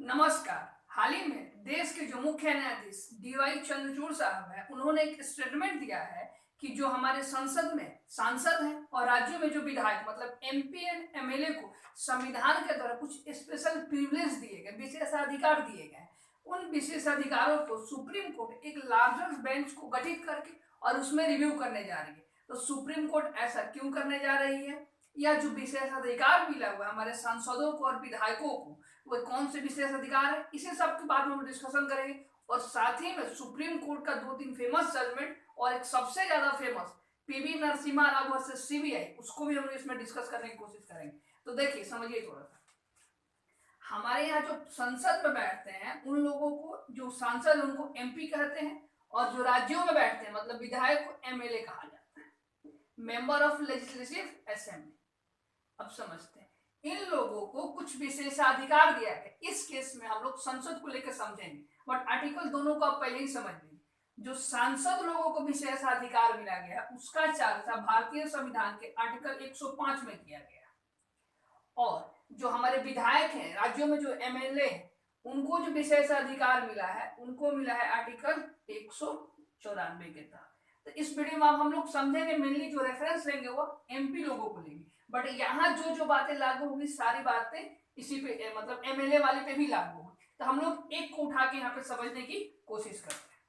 नमस्कार। हाल ही में देश के जो मुख्य न्यायाधीश डीवाई चंद्रचूड़ साहब हैं, उन्होंने एक स्टेटमेंट दिया है कि जो हमारे संसद में सांसद हैं और राज्यों में जो विधायक मतलब एमपी एंड एमएलए को संविधान के द्वारा कुछ स्पेशल प्रिविलेज दिए गए, विशेषाधिकार दिए गए, उन विशेषाधिकारों को सुप्रीम कोर्ट एक लार्जर बेंच को गठित करके और उसमें रिव्यू करने जा रही है। तो सुप्रीम कोर्ट ऐसा क्यों करने जा रही है, या जो विशेषाधिकार मिला हुआ है हमारे सांसदों को और विधायकों को, वो कौन से विशेष अधिकार है, इसी सब के बारे में हम डिस्कशन करेंगे। और साथ ही में सुप्रीम कोर्ट का 2-3 फेमस जजमेंट और एक सबसे ज्यादा famous PV Narasimha Rao versus CBI, उसको भी हम इसमें डिस्कस करने की कोशिश करेंगे। तो देखिए, समझिए थोड़ा सा। हमारे यहाँ जो संसद में बैठते हैं उन लोगों को, जो सांसद उनको एमपी कहते हैं, और जो राज्यों में बैठते हैं मतलब विधायक को एमएलए कहा जाता है, मेंबर ऑफ लेजिस्लेटिव असेंबली। अब समझते हैं, इन लोगों को कुछ विशेषाधिकार दिया गया। इस केस में हम लोग संसद को लेकर समझेंगे, बट आर्टिकल दोनों को आप पहले ही समझ लीजिए। जो सांसद लोगों को विशेषाधिकार मिला गया उसका चर्चा भारतीय संविधान के आर्टिकल 105 में किया गया। और जो हमारे विधायक हैं राज्यों में, जो एमएलए हैं, उनको जो विशेषाधिकार मिला है उनको मिला है आर्टिकल 194 के तहत। तो इस वीडियो में हम लोग समझेंगे, मेनली जो रेफरेंस लेंगे वो एमपी लोगों को लेंगे, बट यहाँ जो जो बातें लागू होगी सारी बातें इसी पे मतलब एमएलए वाले पे भी लागू होगी। तो हम लोग एक को उठा के यहाँ पे समझने की कोशिश करते हैं।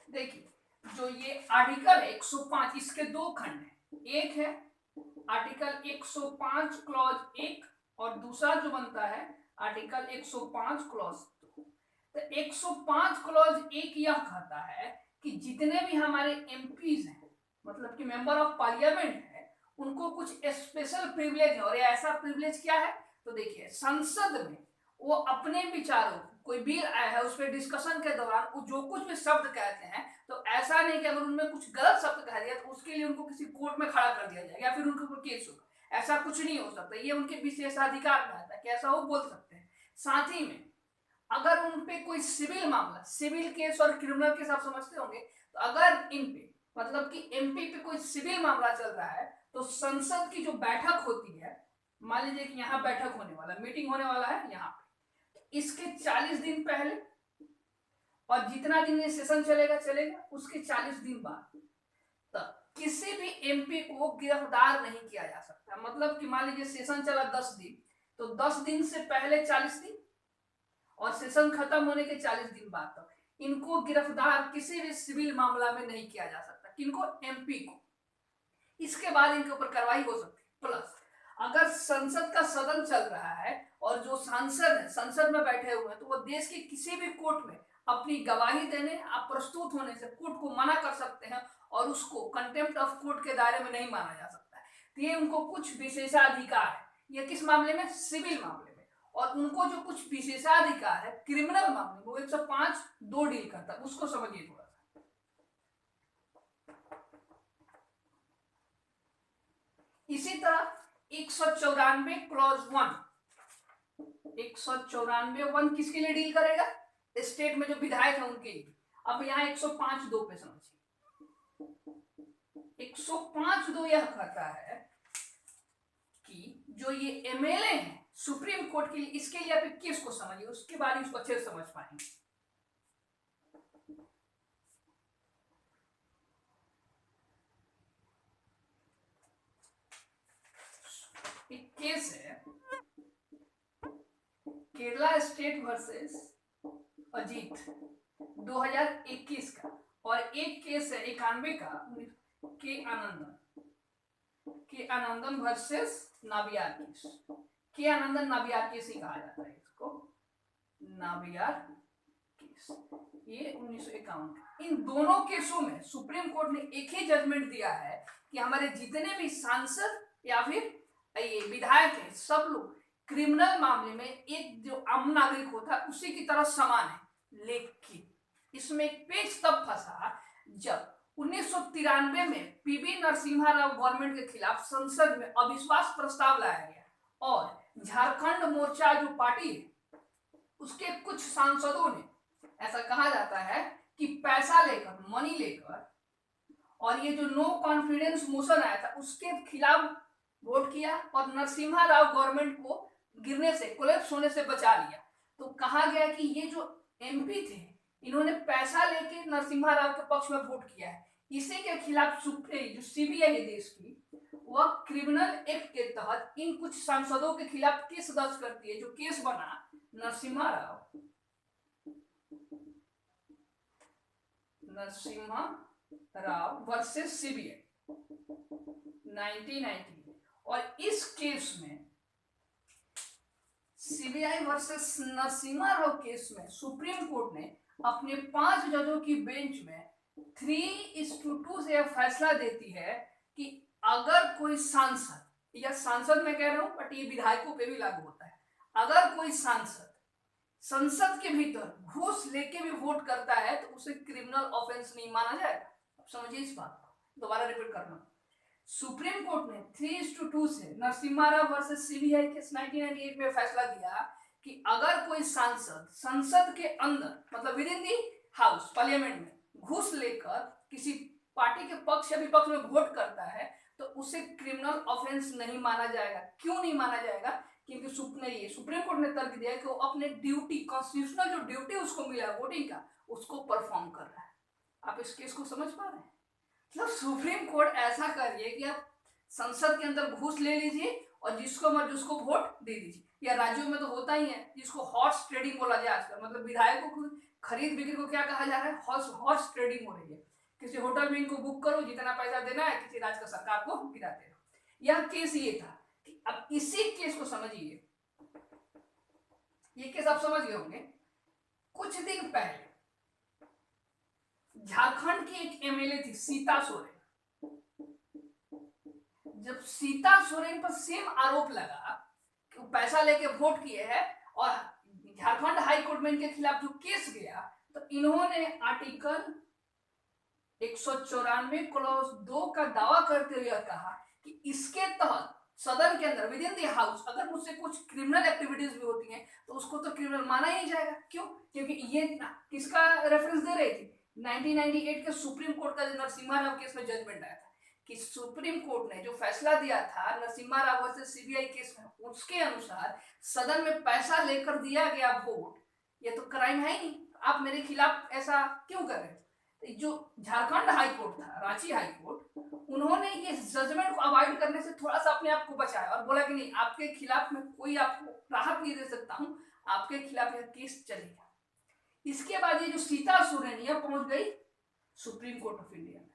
देखिए, जो ये आर्टिकल 105, इसके दो खंड हैं। एक है आर्टिकल 105 क्लॉज 1 और दूसरा जो बनता है आर्टिकल 105 क्लॉज 2। तो 105 क्लॉज 1 यह कहता है कि जितने भी हमारे एमपीज हैं मतलब कि मेंबर ऑफ पार्लियामेंट है, उनको कुछ स्पेशल प्रिविलेज है। और ये ऐसा प्रिविलेज क्या है, तो देखिए, संसद में वो अपने विचारों, कोई बिल आया है उस पर डिस्कशन के दौरान वो जो कुछ भी शब्द कहते हैं, तो ऐसा नहीं कि अगर उनमें कुछ गलत शब्द कह दिया तो उसके लिए उनको किसी कोर्ट में खड़ा कर दिया जाएगा या फिर उनके ऊपर केस होगा। ऐसा कुछ नहीं हो सकता। ये उनके विशेषाधिकार में आता है कि ऐसा वो बोल सकते हैं। साथ ही में अगर उन पे कोई सिविल मामला, सिविल केस और क्रिमिनल केस आप समझते होंगे, तो अगर इन पे मतलब कि एमपी पे कोई सिविल मामला चल रहा है तो संसद की जो बैठक होती है, मान लीजिए कि यहाँ बैठक होने वाला, मीटिंग होने वाला है यहाँ पे, इसके 40 दिन पहले और जितना दिन ये सेशन चलेगा उसके 40 दिन बाद तक किसी भी एमपी को गिरफ्तार नहीं किया जा सकता। मतलब कि मान लीजिए सेशन चला 10 दिन, तो 10 दिन से पहले 40 दिन और सेशन खत्म होने के 40 दिन बाद तक इनको गिरफ्तार किसी भी सिविल मामला में नहीं किया जा सकता। किनको? एमपी को। इसके बाद इनके ऊपर कार्रवाई हो सकती है। प्लस अगर संसद का सदन चल रहा है और जो सांसद है संसद में बैठे हुए हैं, तो वो देश के किसी भी कोर्ट में अपनी गवाही देने, आप प्रस्तुत होने से कोर्ट को मना कर सकते हैं और उसको कंटेम्प्ट ऑफ कोर्ट के दायरे में नहीं माना जा सकता है। तो ये उनको कुछ विशेषाधिकार है। ये किस मामले में? सिविल मामले में। और उनको जो कुछ विशेषाधिकार है क्रिमिनल मामले में, वो 105(2) डील करता है। उसको समझिए थोड़ा सा। इसी तरह 194 क्लॉज 1, 194(1) किसके लिए डील करेगा? स्टेट में जो विधायक है उनके लिए। अब यहाँ 105(2) पे समझिए। 105(2) यह कहता है कि जो ये एमएलए है सुप्रीम कोर्ट के लिए, इसके लिए आप केस को समझिए, उसके बाद इसको अच्छे से समझ पाएंगे। एक केस है केरला स्टेट वर्सेस अजीत 2021 का, और एक केस है 91 का के आनंदन वर्सेस नाबियार केस। के आनंदन नाबियार केस ही कहा जाता है इसको, नाबियार केस। ये 1951 का। इन दोनों केसों में सुप्रीम कोर्ट ने एक ही जजमेंट दिया है कि हमारे जितने भी सांसद या फिर ये विधायक हैं, सब लोग क्रिमिनल मामले में एक जो आम नागरिक होता है उसी की तरह समान है। लेकिन इसमें एक पेच तब फंसा जब 1993 में पीवी नरसिम्हा राव गवर्नमेंट के खिलाफ संसद में अविश्वास प्रस्ताव लाया गया और झारखंड मोर्चा जो पार्टी है उसके कुछ सांसदों ने, ऐसा कहा जाता है कि पैसा लेकर, मनी लेकर, और ये जो नो कॉन्फिडेंस मोशन आया था उसके खिलाफ वोट किया और नरसिम्हा राव गवर्नमेंट को गिरने से, कोलैप्स होने से बचा लिया। तो कहा गया कि ये जो एमपी थे इन्होंने पैसा लेके नरसिम्हा राव के पक्ष में वोट किया है। इसी के खिलाफ जो सीबीआई है देश की, वह क्रिमिनल एक्ट के तहत इन कुछ सांसदों के खिलाफ केस दर्ज करती है। जो केस बना नरसिम्हा राव वर्सेस सीबीआई 1990। और इस केस में CBI versus Narasimha Rao case में सुप्रीम कोर्ट ने अपने 5 जजों की बेंच में 3:2 से यह फैसला देती है कि अगर कोई सांसद, या सांसद मैं कह रहा हूं बट ये विधायकों पे भी लागू होता है, अगर कोई सांसद संसद के भीतर घूस लेके भी वोट करता है तो उसे क्रिमिनल ऑफेंस नहीं माना जाएगा। अब समझिए इस बात को, दोबारा रिपीट करना। सुप्रीम कोर्ट ने 3:2 से Narasimha Rao versus CBI case 1998 में फैसला दिया कि अगर कोई सांसद संसद के अंदर मतलब with in the house parliament में घूस लेकर किसी पार्टी के पक्ष या विपक्ष में वोट करता है तो उसे क्रिमिनल ऑफेंस नहीं माना जाएगा। क्यों नहीं माना जाएगा? क्योंकि सुप्रीम कोर्ट ने तर्क दिया कि वो अपने ड्यूटी, कॉन्स्टिट्यूशनल जो ड्यूटी उसको मिला है वोटिंग का, उसको परफॉर्म कर रहा है। आप इस केस को समझ पा रहे हैं? मतलब सुप्रीम कोर्ट ऐसा कर रही है कि आप संसद के अंदर घूस ले लीजिए और जिसको मर्जी उसको वोट दे दीजिए। या राज्यों में तो होता ही है, जिसको हॉर्स ट्रेडिंग बोला जाए आजकल, मतलब विधायकों को खरीद बिक्री को क्या कहा जा रहा है? हॉर्स ट्रेडिंग हो रही है। किसी होटल में इनको बुक करो, जितना पैसा देना है किसी राज्य का सरकार को गिराते रहो। यह केस ये था। अब इसी केस को समझिए, ये केस आप समझ गए होंगे। कुछ दिन पहले झारखंड की एक एमएलए थी सीता सोरेन। जब सीता सोरेन पर सेम आरोप लगा कि वो पैसा लेके वोट किए हैं और झारखंड हाई कोर्ट में इनके खिलाफ जो केस गया, तो इन्होंने आर्टिकल 194 क्लॉज 2 का दावा करते हुए कहा कि इसके तहत सदन के अंदर विद इन द हाउस अगर मुझसे कुछ क्रिमिनल एक्टिविटीज भी होती हैं तो उसको तो क्रिमिनल माना ही नहीं जाएगा। क्यों? क्योंकि ये किसका रेफरेंस दे रही थी? 1998 के सुप्रीम कोर्ट का जो नरसिम्हा राव केस में जजमेंट आया था कि सुप्रीम कोर्ट ने जो फैसला दिया था Narasimha Rao versus CBI case में, उसके अनुसार सदन में पैसा लेकर दिया गया वोट ये तो क्राइम है ही नहीं। आप मेरे खिलाफ ऐसा क्यों कर रहे हैं? जो झारखंड हाई कोर्ट था, रांची हाई कोर्ट, उन्होंने ये जजमेंट को अवॉइड करने से थोड़ा सा अपने आप को बचाया और बोला कि नहीं, आपके खिलाफ में कोई आपको राहत नहीं दे सकता हूं, आपके खिलाफ यह केस चलेगा। इसके बाद ये जो सीता सोरेन यह पहुंच गई सुप्रीम कोर्ट ऑफ इंडिया में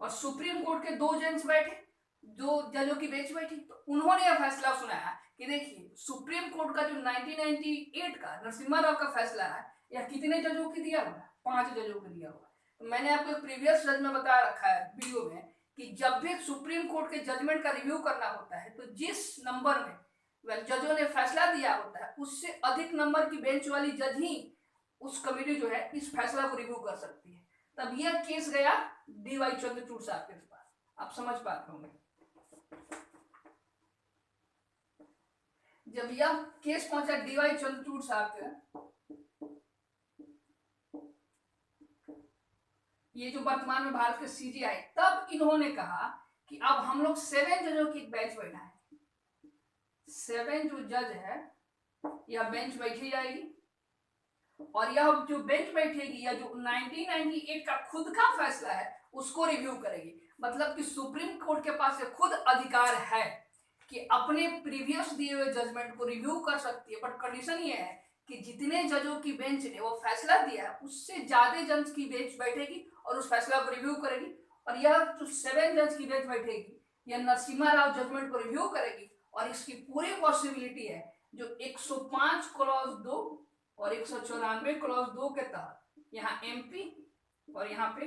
और सुप्रीम कोर्ट के 2 जज बैठे, 2 जजों की बेंच बैठी, तो उन्होंने यह फैसला सुनाया कि देखिए सुप्रीम कोर्ट का जो 1998 का नरसिम्हा राव का फैसला है यह कितने जजों की दिया हुआ है? 5 जजों को दिया हुआ। तो मैंने आपको एक प्रीवियस जज में बता रखा है वीडियो में कि जब भी सुप्रीम कोर्ट के जजमेंट का रिव्यू करना होता है तो जिस नंबर में जजों ने फैसला दिया होता है उससे अधिक नंबर की बेंच वाली जज ही उस कमेटी जो है इस फैसला को रिव्यू कर सकती है। तब यह केस गया डीवाई चंद्रचूड़ साहब के पास। आप समझ पाते होंगे। जब यह केस पहुंचा डीवाई चंद्रचूड़ साहब के, ये जो वर्तमान में भारत के सीजीआई, तब इन्होंने कहा कि अब हम लोग 7 जजों की बेंच बैठाएं। 7 जो जज है यह बेंच बैठी जाएगी और यह जो बेंच बैठेगी या जो 1998 का खुद का फैसला है उसको रिव्यू करेगी। मतलब कि सुप्रीम कोर्ट के पास खुद अधिकार है कि अपने प्रीवियस दिए हुए जजमेंट को रिव्यू कर सकती है, बट कंडीशन ये है कि जितने जजों की बेंच ने वो फैसला दिया है उससे ज्यादा जज की बेंच बैठेगी और उस फैसला को रिव्यू करेगी। और यह जो 7 जज की बेंच बैठेगी यह नरसिम्हा राव जजमेंट को रिव्यू करेगी और इसकी पूरी पॉसिबिलिटी है जो 105 क्लॉज 2 और 194 क्लॉज 2 के तहत यहाँ एमपी और यहाँ पे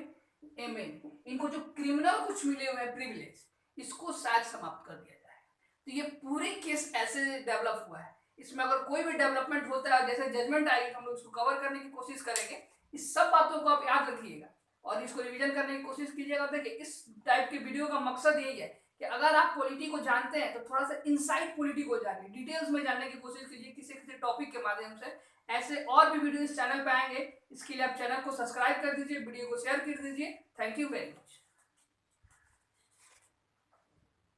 एमएलए, इनको जो क्रिमिनल कुछ मिले हुए प्रिविलेज, इसको शायद समाप्त कर दिया जाए। तो ये पूरी केस ऐसे डेवलप हुआ है। इसमें अगर कोई भी डेवलपमेंट होता है, जैसे जजमेंट आएगी, हम लोग उसको कवर करने की कोशिश करेंगे। इस सब बातों को आप याद रखिएगा और इसको रिवीजन करने की कोशिश कीजिएगा। देखिए इस टाइप के वीडियो का मकसद यही है कि अगर आप पॉलिटी को जानते हैं तो थोड़ा सा इनसाइड पॉलिटी को जानिए, डिटेल्स में जानने की कोशिश कीजिए किसी किसी टॉपिक के माध्यम से। ऐसे और भी वीडियो इस चैनल पे आएंगे, इसके लिए आप चैनल को सब्सक्राइब कर दीजिए, वीडियो को शेयर कर दीजिए। Thank you very much.